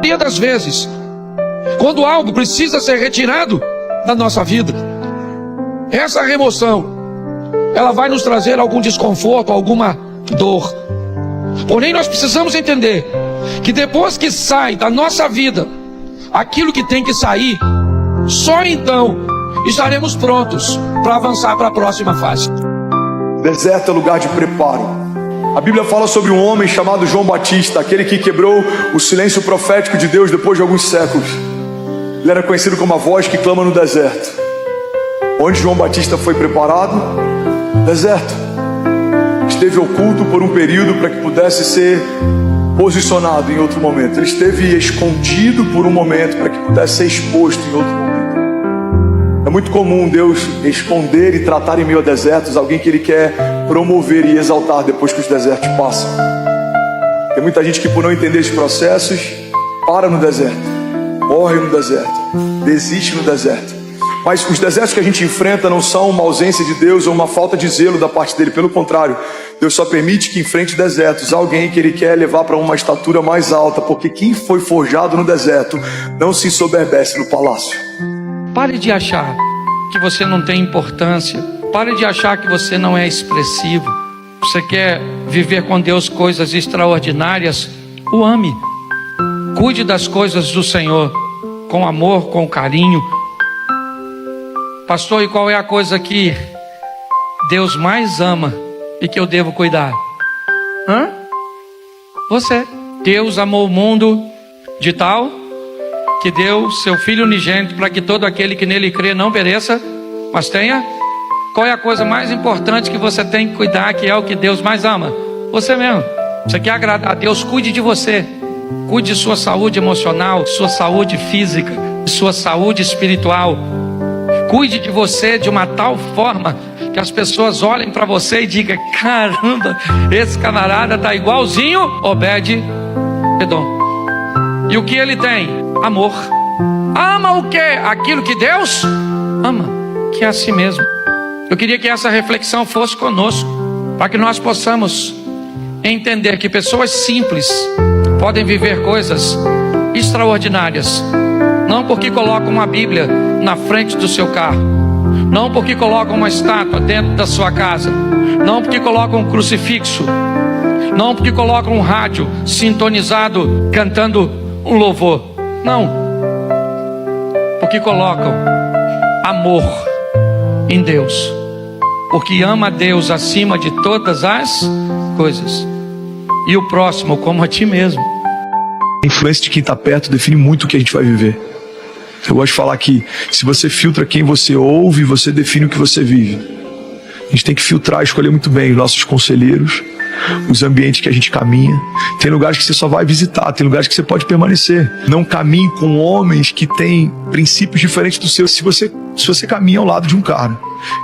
maioria das vezes, quando algo precisa ser retirado da nossa vida, essa remoção, ela vai nos trazer algum desconforto, alguma dor. Porém, nós precisamos entender que depois que sai da nossa vida aquilo que tem que sair, só então estaremos prontos para avançar para a próxima fase. Deserto é lugar de preparo. A Bíblia fala sobre um homem chamado João Batista, aquele que quebrou o silêncio profético de Deus depois de alguns séculos. Ele era conhecido como a voz que clama no deserto. Onde João Batista foi preparado? Deserto. Esteve oculto por um período para que pudesse ser posicionado em outro momento. Ele esteve escondido por um momento para que pudesse ser exposto em outro momento. É muito comum Deus esconder e tratar em meio a desertos alguém que Ele quer promover e exaltar depois que os desertos passam. Tem muita gente que, por não entender esses processos, para no deserto, morre no deserto, desiste no deserto. Mas os desertos que a gente enfrenta não são uma ausência de Deus ou uma falta de zelo da parte dele. Pelo contrário, Deus só permite que enfrente desertos alguém que Ele quer levar para uma estatura mais alta, porque quem foi forjado no deserto não se ensoberbece no palácio. Pare de achar que você não tem importância. Pare de achar que você não é expressivo. Você quer viver com Deus coisas extraordinárias? O ame. Cuide das coisas do Senhor com amor, com carinho. Pastor, e qual é a coisa que Deus mais ama e que eu devo cuidar? Você. Deus amou o mundo de tal que deu seu Filho unigênito para que todo aquele que nele crê não pereça, mas tenha. Qual é a coisa mais importante que você tem que cuidar, que é o que Deus mais ama? Você mesmo. Você quer agradar a Deus? Cuide de você. Cuide de sua saúde emocional, sua saúde física, sua saúde espiritual. Cuide de você de uma tal forma que as pessoas olhem para você e digam: caramba, esse camarada está igualzinho Obed-Edom. E o que ele tem? Amor. Ama o que? Aquilo que Deus ama, que é a si mesmo. Eu queria que essa reflexão fosse conosco, para que nós possamos entender que pessoas simples podem viver coisas extraordinárias. Não porque colocam uma Bíblia na frente do seu carro, não porque colocam uma estátua dentro da sua casa, não porque colocam um crucifixo, não porque colocam um rádio sintonizado cantando um louvor. Não, porque colocam amor em Deus, porque ama a Deus acima de todas as coisas e o próximo como a ti mesmo. A influência de quem está perto define muito o que a gente vai viver. Eu gosto de falar que se você filtra quem você ouve, você define o que você vive. A gente tem que filtrar, escolher muito bem os nossos conselheiros, os ambientes que a gente caminha. Tem lugares que você só vai visitar, tem lugares que você pode permanecer. Não caminhe com homens que têm princípios diferentes do seu. Se você caminha ao lado de um cara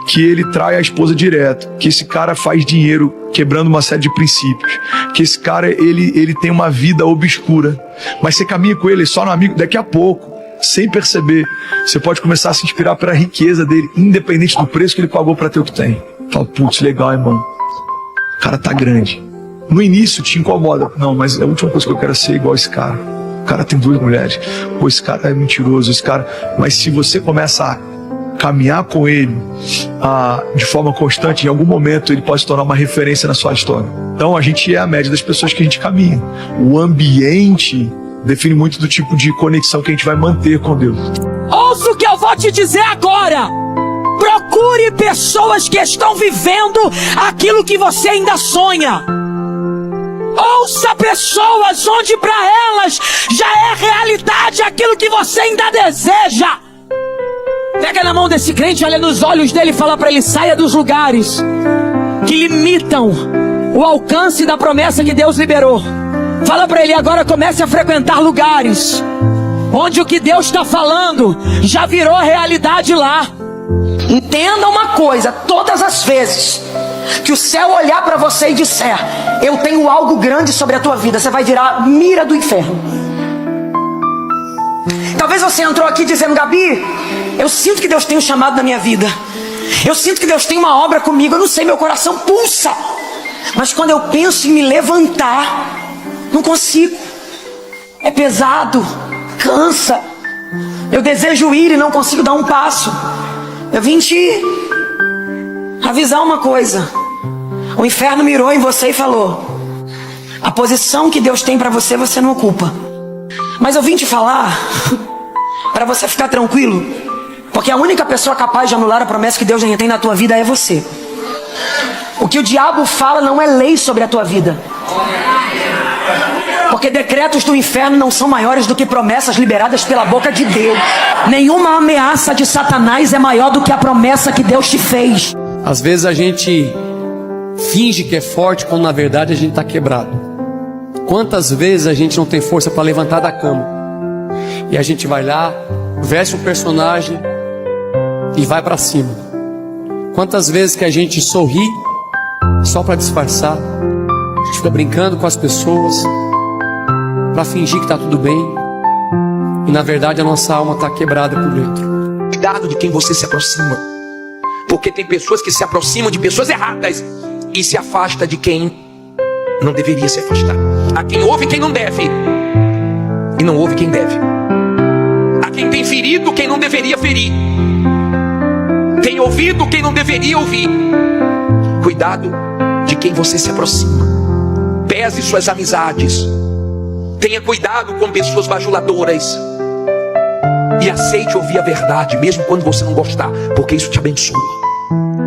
que ele trai a esposa direto, que esse cara faz dinheiro quebrando uma série de princípios, que esse cara ele tem uma vida obscura, mas você caminha com ele só no amigo, daqui a pouco, sem perceber, você pode começar a se inspirar pela riqueza dele, independente do preço que ele pagou para ter o que tem. Fala, putz, legal, irmão. O cara tá grande. No início te incomoda. Não, mas a última coisa que eu quero é ser igual esse cara. O cara tem 2 mulheres. Pô, esse cara é mentiroso, esse cara... Mas se você começa a caminhar com ele de forma constante, em algum momento ele pode se tornar uma referência na sua história. Então a gente é a média das pessoas que a gente caminha. O ambiente define muito do tipo de conexão que a gente vai manter com Deus. Ouça o que eu vou te dizer agora. Procure pessoas que estão vivendo aquilo que você ainda sonha. Ouça pessoas onde para elas já é realidade aquilo que você ainda deseja. Pega na mão desse crente, olha nos olhos dele e fala para ele: saia dos lugares que limitam o alcance da promessa que Deus liberou. Fala para ele agora, comece a frequentar lugares onde o que Deus está falando já virou realidade lá. Entenda uma coisa: todas as vezes que o céu olhar para você e disser: eu tenho algo grande sobre a tua vida, você vai virar mira do inferno. Talvez você entrou aqui dizendo: Gabi, eu sinto que Deus tem um chamado na minha vida, eu sinto que Deus tem uma obra comigo, eu não sei, meu coração pulsa, mas quando eu penso em me levantar, não consigo. É pesado, cansa. Eu desejo ir e não consigo dar um passo. Eu vim te avisar uma coisa. O inferno mirou em você e falou: a posição que Deus tem para você, você não ocupa. Mas eu vim te falar para você ficar tranquilo, porque a única pessoa capaz de anular a promessa que Deus tem na tua vida é você. O que o diabo fala não é lei sobre a tua vida, porque decretos do inferno não são maiores do que promessas liberadas pela boca de Deus. Nenhuma ameaça de Satanás é maior do que a promessa que Deus te fez. Às vezes a gente finge que é forte quando na verdade a gente está quebrado. Quantas vezes a gente não tem força para levantar da cama e a gente vai lá, veste um personagem e vai para cima. Quantas vezes que a gente sorri só para disfarçar, a gente fica brincando com as pessoas para fingir que está tudo bem, e na verdade a nossa alma está quebrada por dentro. Cuidado de quem você se aproxima, porque tem pessoas que se aproximam de pessoas erradas e se afasta de quem não deveria se afastar. A quem ouve quem não deve e não ouve quem deve. A quem tem ferido quem não deveria ferir, tem ouvido quem não deveria ouvir. Cuidado de quem você se aproxima. Pese suas amizades. Tenha cuidado com pessoas bajuladoras. E aceite ouvir a verdade, mesmo quando você não gostar, porque isso te abençoa.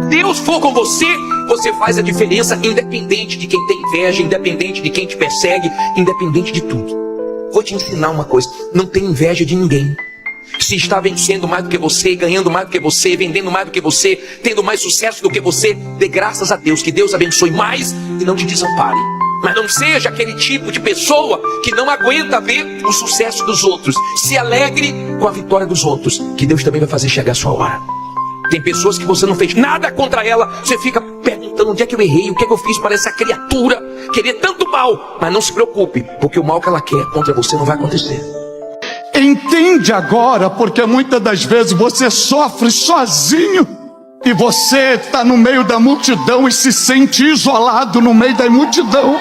Deus for com você, você faz a diferença, independente de quem tem inveja, independente de quem te persegue, independente de tudo. Vou te ensinar uma coisa: não tem inveja de ninguém. Se está vencendo mais do que você, ganhando mais do que você, vendendo mais do que você, tendo mais sucesso do que você, dê graças a Deus, que Deus abençoe mais e não te desampare. Mas não seja aquele tipo de pessoa que não aguenta ver o sucesso dos outros. Se alegre com a vitória dos outros, que Deus também vai fazer chegar a sua hora. Tem pessoas que você não fez nada contra ela, você fica perguntando onde é que eu errei, o que é que eu fiz para essa criatura querer tanto mal. Mas não se preocupe, porque o mal que ela quer contra você não vai acontecer. Entende agora, porque muitas das vezes você sofre sozinho e você está no meio da multidão e se sente isolado no meio da multidão.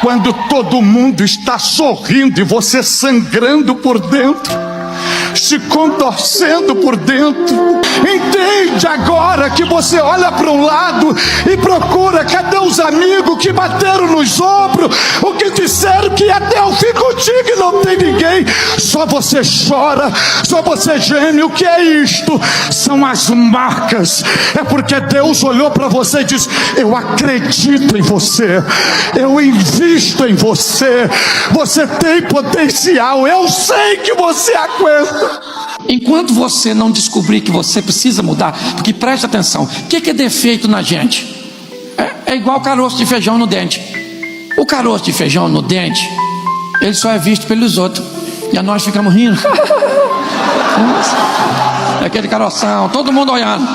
Quando todo mundo está sorrindo e você sangrando por dentro, se contorcendo por dentro. Entende agora que você olha para um lado e procura: cadê os amigos que bateram nos ombros, o que disseram que até eu fico contigo e não tem ninguém? Só você chora, só você geme. O que é isto? São as marcas. É porque Deus olhou para você e disse: eu acredito em você, eu invisto em você, você tem potencial, eu sei que você aguenta. Enquanto você não descobrir que você precisa mudar, porque preste atenção, o que é defeito na gente? É igual caroço de feijão no dente. O caroço de feijão no dente, ele só é visto pelos outros, e nós ficamos rindo. É aquele caroção, todo mundo olhando,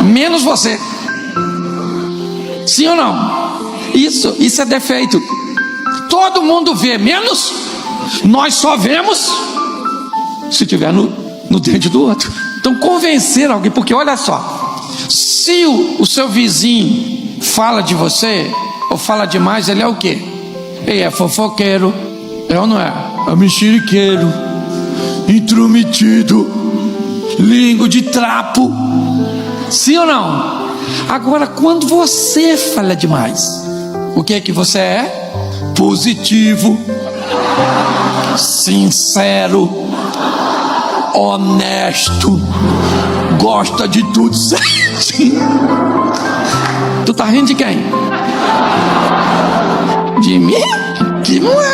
menos você. Sim ou não? Isso é defeito. Todo mundo vê, menos nós só vemos se tiver no dente do outro. Então convencer alguém, porque olha só, se o seu vizinho fala de você ou fala demais, ele é o quê? Ele é fofoqueiro, é ou não é? É mexeriqueiro, intrometido, língua de trapo. Sim ou não? Agora, quando você fala demais, o que é que você é? Positivo, sincero, honesto, gosta de tudo certinho. Tu tá rindo de quem? De mim? Que não é.